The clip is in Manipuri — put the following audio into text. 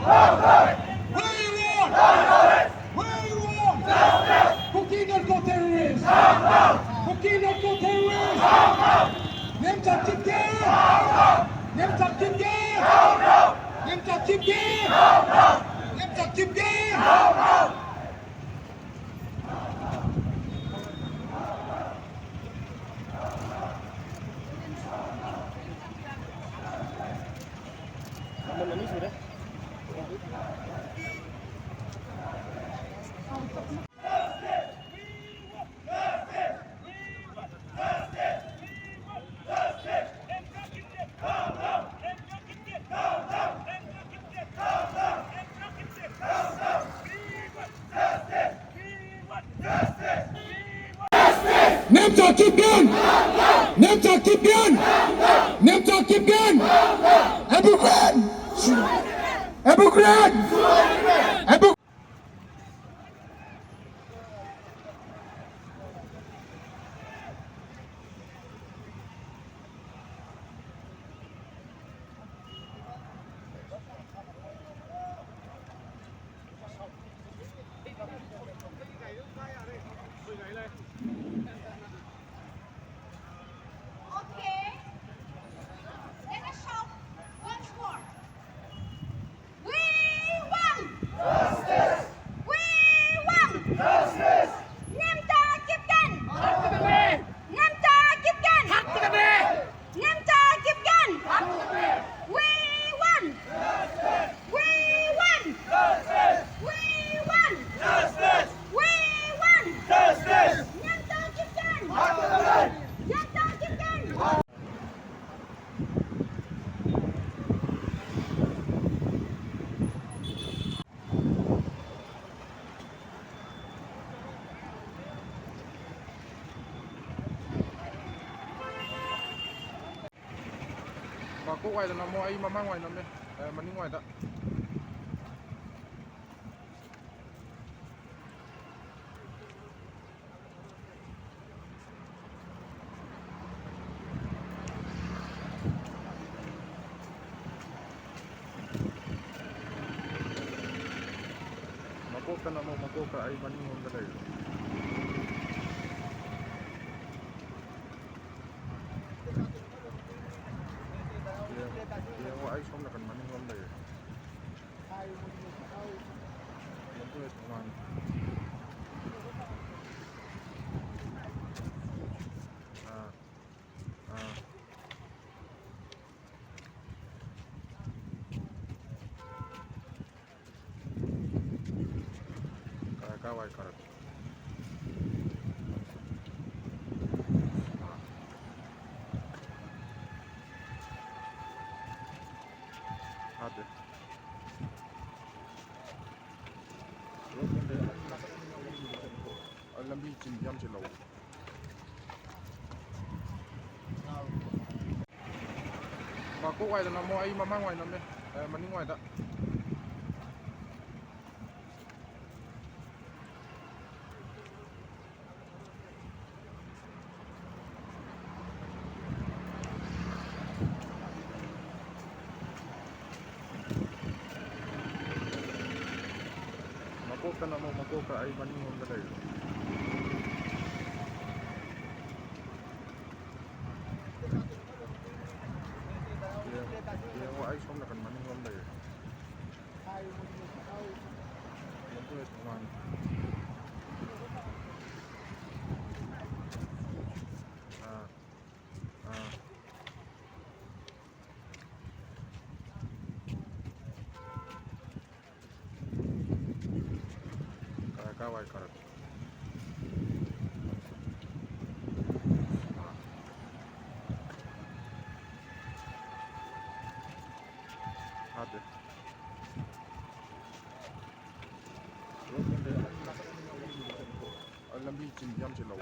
Where you want? Where you want? Kuki narco-terrorists! Kuki narco-terrorists! Nemcat kimde? Nemcat kimde? Nemcat kimde? Nemcat kimde? Nemcat kimden? Nemcat kimden? Nemcat kimden? Abu Ghraib! Abu Ghraib! Abu Okay. Let us shout once more. We won! Justice! We won! Justice! Nemta Kipken! Nemta Kipken! Nemta Kipken! We won! We won! We won! We won! Nemta Kipken! Nemta Kipken! Mà cô ngoài là nó mua ấy mà mang ngoài nó đây, mà đi ngoài đó. Mà cô cái nó mua mà cô cái ấy mà đi ngoài đó đây. Dia ay som na kan maning ngom dai. Yang tu teman. Kawai karat. Ada. Alam bi chin jam se law. Mà cô ngoài là nó mua ấy mà mang ngoài nó đây, mà đi ngoài đó. Cô cái nó mà cô cái ấy mà đi ngoài đó đây. Dia ay som na kan maning ngom dai. Yang tu teman. Kawai karat. Ada. Alam bi chin jam se law.